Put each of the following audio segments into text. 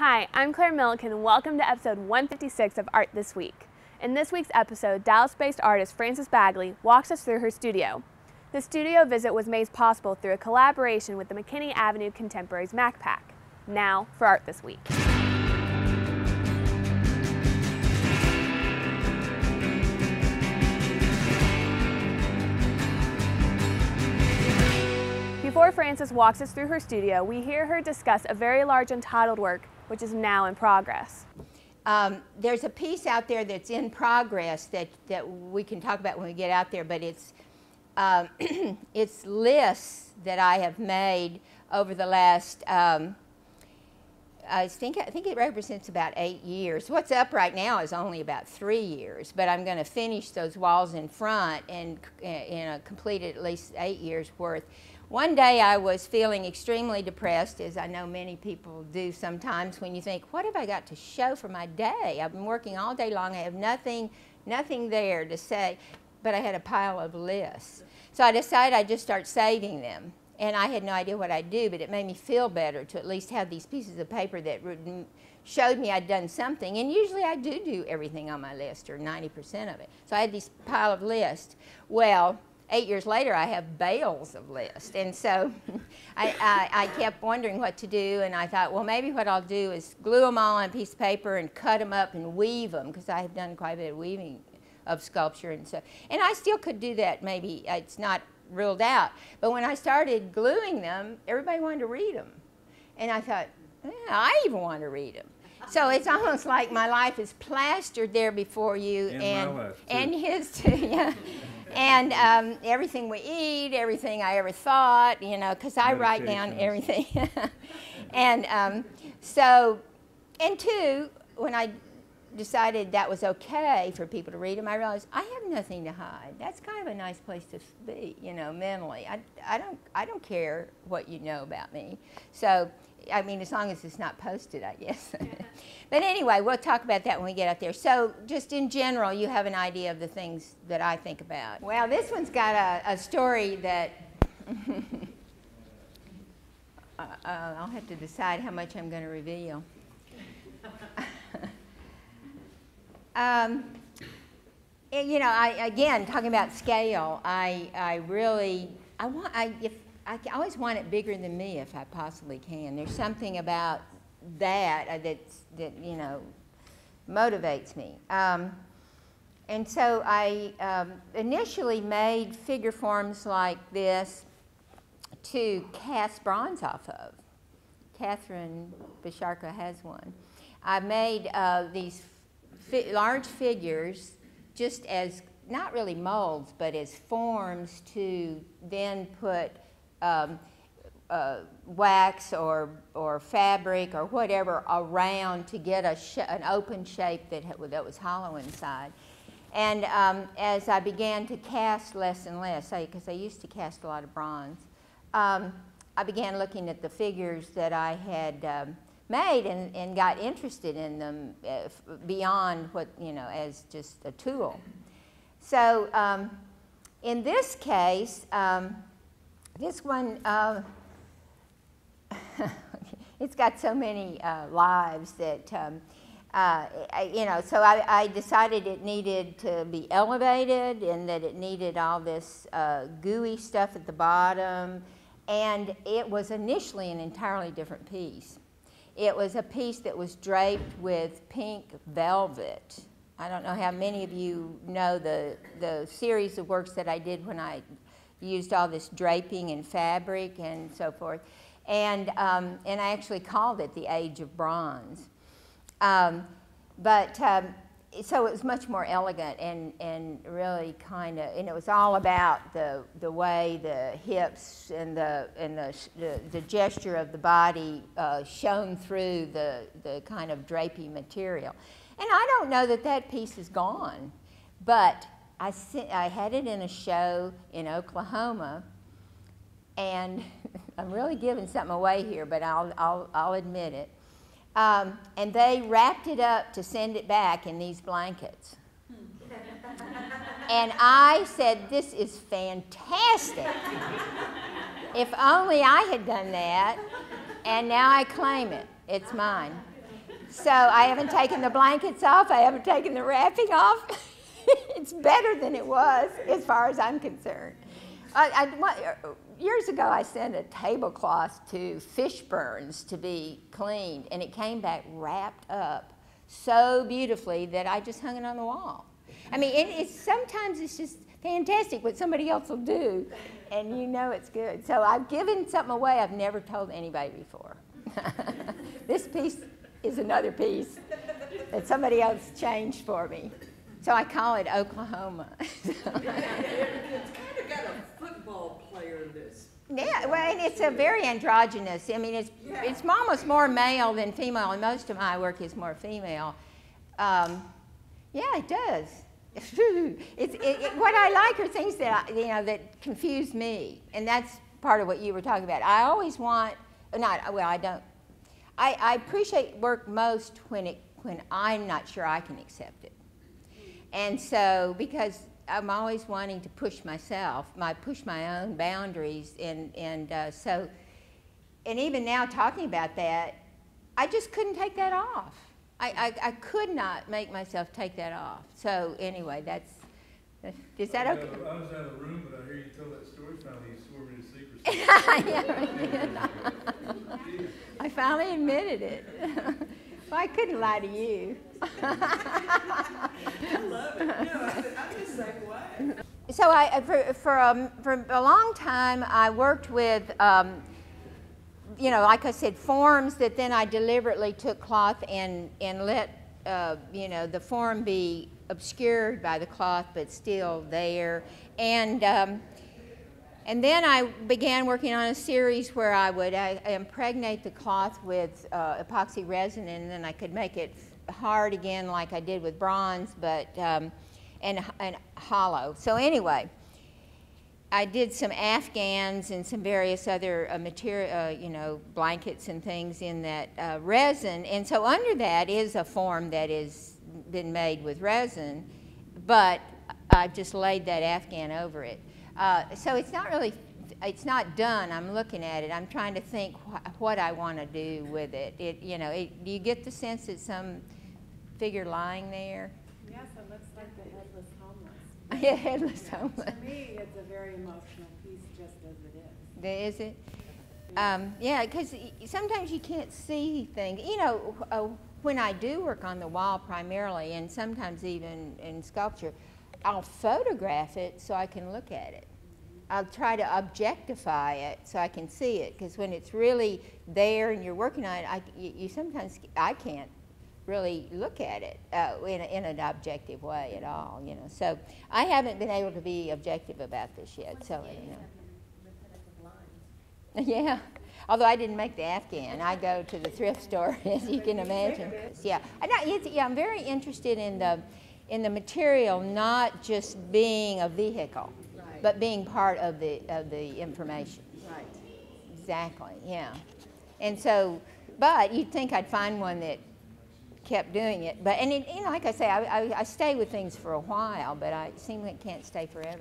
Hi, I'm Claire Milliken and welcome to episode 156 of Art This Week. In this week's episode, Dallas-based artist Frances Bagley walks us through her studio. The studio visit was made possible through a collaboration with the McKinney Avenue Contemporaries MacPac. Now for Art This Week. Before Frances walks us through her studio, we hear her discuss a very large untitled work which is now in progress. There's a piece out there that's in progress that we can talk about when we get out there, but it's it's lists that I have made over the last, I think it represents about 8 years. What's up right now is only about 3 years, but I'm going to finish those walls in front and complete at least 8 years worth. One day I was feeling extremely depressed, as I know many people do sometimes, when you think, what have I got to show for my day? I've been working all day long, I have nothing there to say, but I had a pile of lists. So I decided I'd just start saving them. And I had no idea what I'd do, but it made me feel better to at least have these pieces of paper that showed me I'd done something. And usually I do everything on my list, or 90% of it. So I had this pile of lists. Well, 8 years later, I have bales of lists. And so I kept wondering what to do, and I thought, well, maybe what I'll do is glue them all on a piece of paper and cut them up and weave them, because I have done quite a bit of weaving of sculpture and stuff. And I still could do that, maybe. It's not ruled out. But when I started gluing them, everybody wanted to read them. And I thought, yeah, I even want to read them. So it's almost like my life is plastered there before you, and his too, yeah. And everything we eat, everything I ever thought, you know, because I write down everything. And and two, when I decided that was okay for people to read them, I realized I have nothing to hide. That's kind of a nice place to be, you know, mentally. I don't care what you know about me. So, I mean, as long as it's not posted, I guess. But anyway, we'll talk about that when we get out there. So just in general, you have an idea of the things that I think about. Well, this one's got a story that I'll have to decide how much I'm going to reveal. You know, again, talking about scale, I always want it bigger than me if I possibly can. There's something about that that you know, motivates me. And so I initially made figure forms like this to cast bronze off of. Catherine Bisharka has one. I made these large figures just as, not really molds, but as forms to then put wax or fabric or whatever around to get an open shape that was hollow inside. And as I began to cast less and less, because I used to cast a lot of bronze, I began looking at the figures that I had made and got interested in them beyond what, you know, as just a tool. So in this case, this one, it's got so many lives that, you know, so I decided it needed to be elevated and that it needed all this gooey stuff at the bottom. And it was initially an entirely different piece. It was a piece that was draped with pink velvet. I don't know how many of you know the series of works that I did when I used all this draping and fabric and so forth. And I actually called it the Age of Bronze. So it was much more elegant and really kind of, and it was all about the way the hips and the gesture of the body shone through the kind of drapey material. And I don't know that piece is gone, but I had it in a show in Oklahoma, and I'm really giving something away here, but I'll admit it. And they wrapped it up to send it back in these blankets. And I said, this is fantastic. If only I had done that, and now I claim it. It's mine. So I haven't taken the blankets off. I haven't taken the wrapping off. It's better than it was as far as I'm concerned. Years ago, I sent a tablecloth to Fishburne's to be cleaned, and it came back wrapped up so beautifully that I just hung it on the wall. I mean, sometimes it's just fantastic what somebody else will do, and you know it's good. So I've given something away I've never told anybody before. This piece is another piece that somebody else changed for me. So I call it Oklahoma. It's kind of got a football player in this. Yeah, well, and it's a very androgynous. I mean, it's almost more male than female, and most of my work is more female. Yeah, it does. What I like are things that that confuse me, and that's part of what you were talking about. I always want, I don't. I appreciate work most when I'm not sure I can accept it. And so, because I'm always wanting to push myself, push my own boundaries, and even now talking about that, I just couldn't take that off. I could not make myself take that off. So anyway, is that okay? I was out of the room, but I hear you tell that story. Finally, you swore me to secrecy. I finally admitted it. Well, I couldn't lie to you. I love it. I'm the same way. So for a long time, I worked with, like I said, forms that then I deliberately took cloth and let, the form be obscured by the cloth, but still there. And then I began working on a series where I would impregnate the cloth with epoxy resin, and then I could make it hard again like I did with bronze, but and hollow. So anyway, I did some Afghans and some various other material, blankets and things in that resin. And so under that is a form that has been made with resin, but I've just laid that Afghan over it. So it's not done. I'm looking at it. I'm trying to think what I want to do with it. Do you get the sense that some figure lying there? Yes, it looks like the headless homeless. Yeah, headless homeless. To me, it's a very emotional piece, just as it is. Is it? Yeah, because sometimes you can't see things. When I do work on the wall primarily, and sometimes even in sculpture, I'll photograph it so I can look at it. I'll try to objectify it so I can see it, because when it's really there and you're working on it, sometimes I can't really look at it in an objective way at all. So I haven't been able to be objective about this yet. So yeah. Although I didn't make the Afghan, I go to the thrift store, as you can imagine. Yeah, I'm very interested in the material, not just being a vehicle, right, but being part of the information. Right. Exactly. Yeah. And so, but you'd think I'd find one that kept doing it, but like I say, I stay with things for a while, but it seems like it can't stay forever.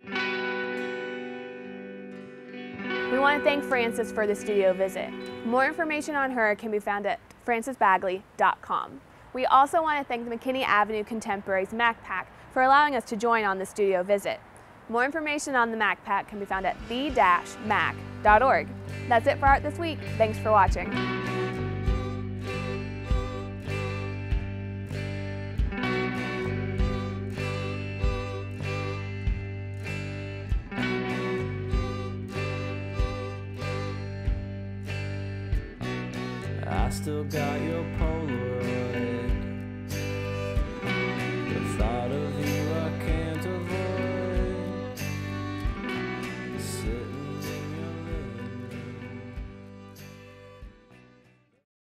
We want to thank Frances for the studio visit. More information on her can be found at francesbagley.com. We also want to thank the McKinney Avenue Contemporaries MacPack for allowing us to join on the studio visit. More information on the MacPack can be found at the-mac.org. That's it for Art This Week. Thanks for watching. I still got your Polaroid